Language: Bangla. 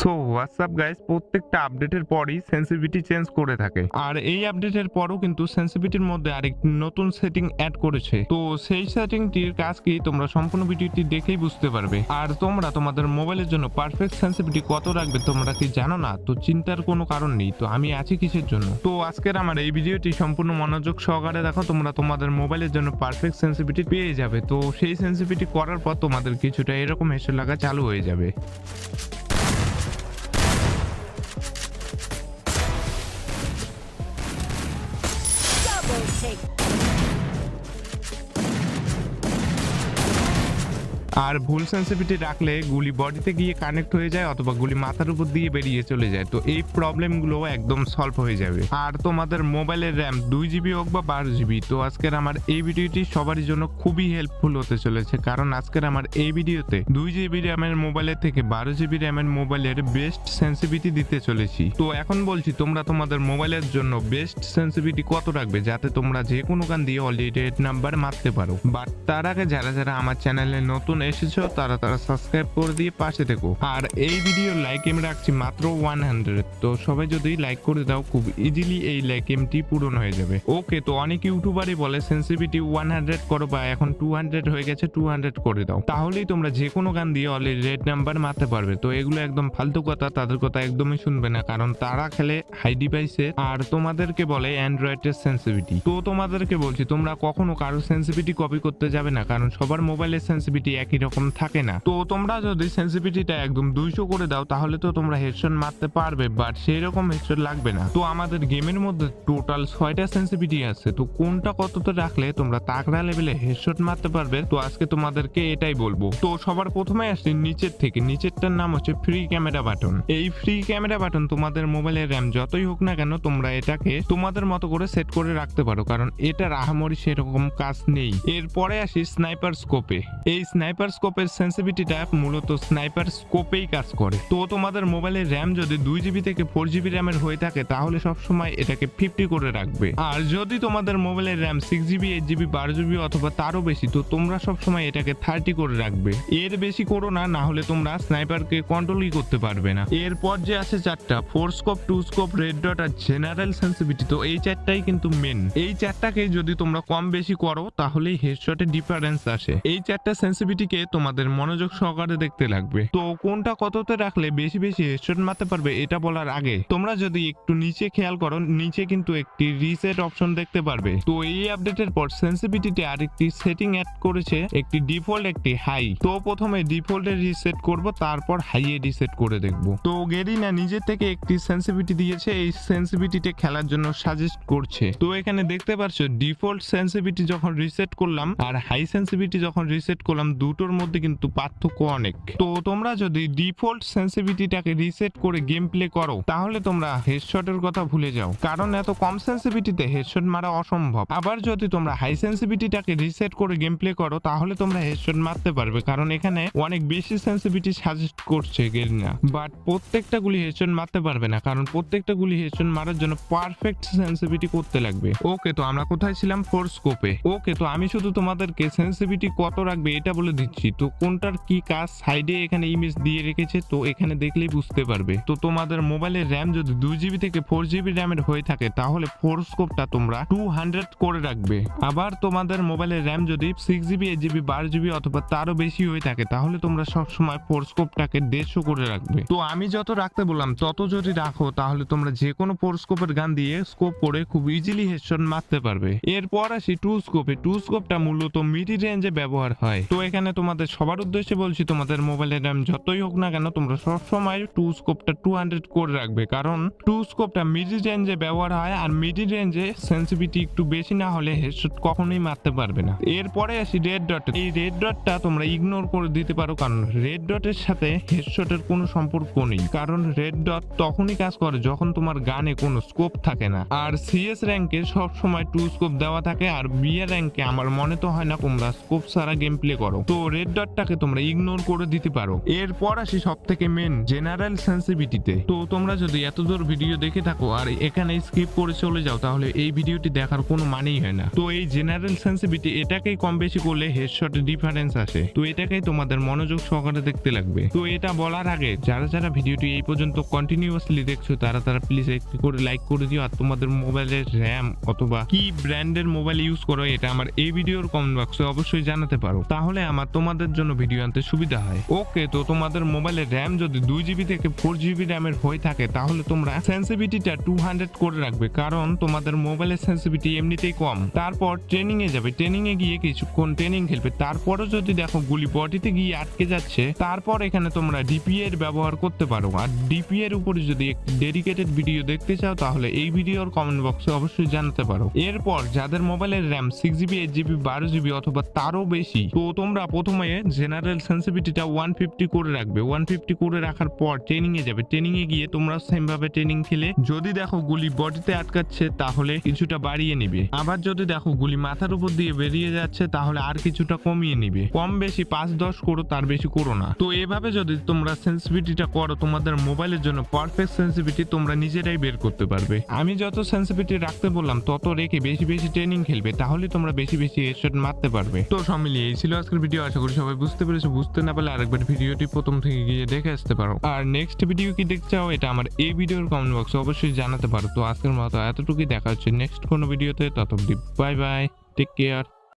সো হোয়াটসঅ্যাপ গাইস প্রত্যেকটা আপডেটের পরই সেন্সিটিভিটি চেঞ্জ করে থাকে, আর এই আপডেটের পরও কিন্তু সেন্সিটিভিটির মধ্যে আরেকটি নতুন সেটিং অ্যাড করেছে। তো সেই সেটিংটির কাজ কি তোমরা সম্পূর্ণ ভিডিওটি দেখেই বুঝতে পারবে। আর তোমরা তোমাদের মোবাইলের জন্য পারফেক্ট সেন্সিটিভিটি কত রাখবে তোমরা কি জানো না? তো চিন্তার কোনো কারণ নেই, তো আমি আছি কিসের জন্য। তো আজকের আমার এই ভিডিওটি সম্পূর্ণ মনোযোগ সহকারে দেখো, তোমরা তোমাদের মোবাইলের জন্য পারফেক্ট সেন্সিটিভিটি পেয়ে যাবে। তো সেই সেন্সিটিভিটি করার পর তোমাদের কিছুটা এরকম হেসে লাগা চালু হয়ে যাবে। Double take. আর ভুল সেন্সিটিভিটি রাখলে গুলি বডিতে গিয়ে কানেক্ট হয়ে যায় অথবা গুলি মাথার উপর দিয়ে বেরিয়ে চলে যায়। তো এই প্রবলেমগুলো একদম সলভ হয়ে যাবে। আর তোমাদের মোবাইলের র্যাম 2 GB হোক বা 12 GB, তো আজকের আমার এই ভিডিওটি সবারই জন্য খুবই হেল্পফুল হতে চলেছে, কারণ আজকের আমার এই ভিডিওতে 2 GB র্যামের মোবাইলের থেকে 12 GB র্যামের মোবাইলের বেস্ট সেন্সিটিভিটি দিতে চলেছি। তো এখন বলছি তোমরা তোমাদের মোবাইলের জন্য বেস্ট সেন্সিটিভিটি কত রাখবে, যাতে তোমরা যে কোনো গান দিয়ে অলরেডি রেড নাম্বার মারতে পারো। বাট তার আগে যারা আমার চ্যানেলে নতুন এসেছো তারা সাবস্ক্রাইব করে দিয়ে পাশে থেকো। আর এই ভিডিও লাইক এম রাখছি মাত্র 100, তো সবাই যদি লাইক করে দাও খুব ইজিলি এই লাইক এমটি পূরণ হয়ে যাবে। ওকে, তো অনেক ইউটিউবারই বলে সেন্সিটিভিটি 100 করো, বা এখন 200 হয়ে গেছে 200 করে দাও, তাহলেই তোমরা যে কোনো গান দিয়ে অলরেডি রেড নাম্বার মারতে পারবে। তো এগুলো একদম ফালতু কথা, তাদের কথা একদমই শুনবে না, কারণ তারা খেলে হাই ডিভাইসে আর তোমাদেরকে বলে অ্যান্ড্রয়েডের সেন্সিটিভিটি। তো তোমাদেরকে বলছি তোমরা কখনো কারো সেন্সিটিভিটি কপি করতে যাবে না, কারণ সবার মোবাইলের সেন্সিটিভিটি একই রকম থাকে না। তো তোমরা যদি সেন্সিটিভিটিটা একদম 200 করে দাও তাহলে তো তোমরা হেডশট মারতে পারবে, বাট সেই রকম হেডশট লাগবে না। তো আমাদের গেমের মধ্যে টোটাল 6টা সেন্সিটিভিটি আছে, তো কোনটা কততে রাখলে তোমরা তাগড়া লেভেলে হেডশট মারতে পারবে, তো আজকে তোমাদেরকে এটাই বলবো। তো সবার প্রথমে আসছি নিচের থেকে, নিচেরটার নাম হচ্ছে ফ্রি ক্যামেরা বাটন। এই ফ্রি ক্যামেরা বাটন তোমাদের মোবাইলের র্যাম যতই হোক না কেন তোমরা এটাকে তোমাদের মতো করে সেট করে রাখতে পারো, কারণ এটার আহামরি সেরকম কাজ নেই। এরপরে আসি স্নাইপার স্কোপে। এই স্নাইপার স্কোপের সেন্সিটিভিটিটা মূলত স্নাইপার স্কোপেই কাজ করে। তো তোমাদের মোবাইলের র্যাম যদি 2 GB থেকে 4 GB র্যামের হয়ে থাকে তাহলে সবসময় এটাকে 50 করে রাখবে। আর যদি তোমাদের মোবাইলের র্যাম 6 GB 8 GB 12 GB অথবা তারও বেশি, তো তোমরা সবসময় এটাকে 30 করে রাখবে। এর বেশি করো না, না হলে তোমরা স্নাইপারকে কন্ট্রোলই করতে পারবে না। এরপর যে আছে 4টা 4 স্কোপ 2 স্কোপ রেড ডট আর জেনারেল সেন্সিটিভিটি, তো এই 4টাই কিন্তু মেন। এই 4টাকে যদি তোমরা কম বেশি করো তাহলেই হেডশটে ডিফারেন্স আসে। এই 4টা সেন্সিটিভিটিকে তোমাদের মনোযোগ সহকারে দেখতে লাগবে। তো কোনটা কততে রাখলে বেশি বেশি হেডশট মারতে পারবে এটা বলার আগে তোমরা যদি একটু নিচে খেয়াল করো, নিচে কিন্তু একটি রিসেট অপশন দেখতে পারবে। তো এই আপডেটের পর সেন্সিটিভিটিতে আরেকটি সেটিং অ্যাড করেছে, একটি ডিফল্ট একটি হাই। তো প্রথমে ডিফল্টে রিসেট করব, তারপর হাইয়ে রিসেট করে দেখব। তো গেরিনা নিজে থেকে একটি সেন্সিটিভিটি দিয়েছে, এই সেন্সিটিভিটিতে খেলার জন্য সাজেস্ট করছে। তো এখানে দেখতে পাচ্ছ ডিফল্ট সেন্সিটিভিটি যখন রিসেট করলাম আর হাই সেন্সিটিভিটি যখন রিসেট করলাম দুটোর মধ্যে কিন্তু পার্থক্য অনেক। তো তোমরা যদি ডিফল্ট সেন্সিটিভিটিটাকে রিসেট করে গেম প্লে করো তাহলে তোমরা হেডশটের কথা ভুলে যাও, কারণ এত কম সেন্সিটিভিটিতে হেডশট মারা অসম্ভব। আবার যদি তোমরা হাই সেন্সিটিভিটিটাকে রিসেট করে গেম প্লে করো তাহলে তোমরা হেডশট মারতে পারবে, কারণ এখানে অনেক বেশি সেন্সিটিভিটি সাজেস্ট করছে গেরিনা। বাট প্রত্যেকটা গুলি হেডশট মারতে পারবে না, কারণ প্রত্যেকটা গুলি হেডশট মারার জন্য পারফেক্ট সেন্সিটিভিটি করতে লাগবে। ওকে, তো আমরা কোথায় ছিলাম? 4 স্কোপে। ওকে, তো আমি শুধু তোমাদেরকে সেন্সিটিভিটি কত রাখবে এটা বলে দিচ্ছি। তো কোনটার কি কাজ সাইডে এখানে ইমেজ দিয়ে রেখেছে, তো এখানে দেখলেই বুঝতে পারবে। তো তোমাদের মোবাইলের র্যাম যদি 2 GB থেকে 4 GB র্যামের হয়ে থাকে তাহলে 4 স্কোপটা তোমরা 200 করে রাখবে। আবার তোমাদের মোবাইলের র্যাম যদি 6 GB 8 GB 12 GB অথবা তারও বেশি হয়ে থাকে তাহলে তোমরা সবসময় 4 স্কোপটাকে 150 করে রাখবে। তো আমি যত রাখতে বললাম তত যদি রাখো তাহলে তোমরা যে কোনো 4 স্কোপের গান দিয়ে স্কোপ করে খুব ইজিলি হেডশট মারতে পারবে। এরপর আসি 2 স্কোপে। 2 স্কোপটা মূলত মিডি রেঞ্জে ব্যবহার হয়। তো এখানে তোমাদের সবার উদ্দেশ্যে বলছি তোমাদের মোবাইলের র্যাম যতই হোক না কেন তোমরা সবসময় 2 স্কোপটা 200 করে রাখবে, কারণ 2 স্কোপটা মিডি রেঞ্জে ব্যবহার হয় আর মিডি রেঞ্জে সেন্সিটিভিটি একটু বেশি না হলে হেডশট কখনোই মারতে পারবে না। এরপরে আসি রেড ডট। এই রেড ডটটা তোমরা ইগনোর করে দিতে পারো, কারণ রেড ডটের সাথে হেডশটের কোনো সম্পর্ক নেই, কারণ রেড ডট তখনই কাজ করে যখন তোমার গানে কোনো স্কোপ থাকে না। আর সিএস র্যাঙ্কে সব সময় 2 স্কোপ দেওয়া থাকে, আর বিএ র্যাঙ্কে আমার মনে তো হয় না তোমরা স্কোপ ছাড়া গেম প্লে করো। তো রেড ডটটাকে তোমরা ইগনোর করে দিতে পারো। এরপর আসি সব থেকে মেন জেনারেল সেন্সিটিভিটিতে। তো তোমরা যদি এতদূর ভিডিও দেখে থাকো আর এখানে স্কিপ করে চলে যাও তাহলে এই ভিডিওটি দেখার কোনো মানেই হয় না। তো এই জেনারেল সেন্সিটিভিটি এটাকেই কম বেশি করলে হেডশটে ডিফারেন্স আসে। তো এটাকেই তোমাদের মনোযোগ সহকারে দেখতে লাগবে। তো এটা বলার আগে যারা যারা ভিডিওটি এই পর্যন্ত কন্টিনিউয়াসলি দেখছো তারা প্লিজ একটু করে লাইক করে দিও। আর তোমাদের মোবাইলের র্যাম অথবা কি ব্র্যান্ডের মোবাইল ইউজ করো এটা আমার এই ভিডিওর কমেন্ট বক্সে অবশ্যই জানাতে পারো, তাহলে আমার তোমাদের জন্য ভিডিও আনতে সুবিধা হয়। ওকে, তো তোমাদের মোবাইলের র্যাম যদি 2GB থেকে 4GB র্যামের হয়ে থাকে তাহলে তোমরা সেন্সিটিভিটিটা 200 করে রাখবে, কারণ তোমাদের মোবাইলের সেন্সিটিভিটি এমনিতেই কম। তারপর ট্রেনিং এ যাবে, ট্রেনিং এ গিয়ে কিছুক্ষণ ট্রেনিং খেলবে। তারপরও যদি দেখো গুলি বডিতে গিয়ে আটকে যাচ্ছে, তারপর এখানে তোমরা ডিপিএ এর ব্যবহার করতে পারো। আর ডিপিএ এর উপরে যদি একটি ডেডিকেটেড ভিডিও দেখতে চাও তাহলে এই ভিডিওর কমেন্ট বক্সে অবশ্যই জানাতে পারো। এরপর যাদের মোবাইলের র্যাম 6GB 8GB 12GB অথবা তারও বেশি, তো তোমরা প্রথমে জেনারেল সেন্সিটিভিটিটা 150 করে রাখবে। 150 করে রাখার পর ট্রেনিং এ যাবে। ট্রেনিং এ গিয়ে তোমরা সেম ভাবে ট্রেনিং খেলে যদি দেখো গুলি বডিতে আটকাচ্ছে তাহলে কিছুটা বাড়িয়ে নিবে। আবার যদি দেখো গুলি মাথার উপর দিয়ে বেরিয়ে যাচ্ছে তাহলে আর কিছুটা কমিয়ে নিবে। কম বেশি 5-10 করো, তার বেশি করো না। তো এভাবে যদি তোমরা সেন্সিটিভিটিটা করো তোমাদের মোবাইলের জন্য পারফেক্ট সেন্সিটিভিটি তোমরা নিজেরাই বের করতে পারবে। আমি যত সেন্সিটিভিটি রাখতে বললাম তত রেখে বেশি বেশি ট্রেনিং খেলবে, তাহলে তোমরা বেশি বেশি হেডশট মারতে পারবে। তো সব মিলিয়ে এই ছিল আজকের ভিডিও। আশা করি সবাই বুঝতে পেরেছো। বুঝতে না পারলে আরেকবার ভিডিওটি প্রথম থেকে গিয়ে দেখে আসতে পারো। আর নেক্সট ভিডিও কি দেখতে চাও এটা আমার এই ভিডিওর কমেন্ট বক্সে অবশ্যই জানাতে পারো। তো আজকের মতো এতটুকুই, দেখা হচ্ছে নেক্সট কোনো ভিডিওতে। ততক্ষণ বাই বাই, টেক কেয়ার।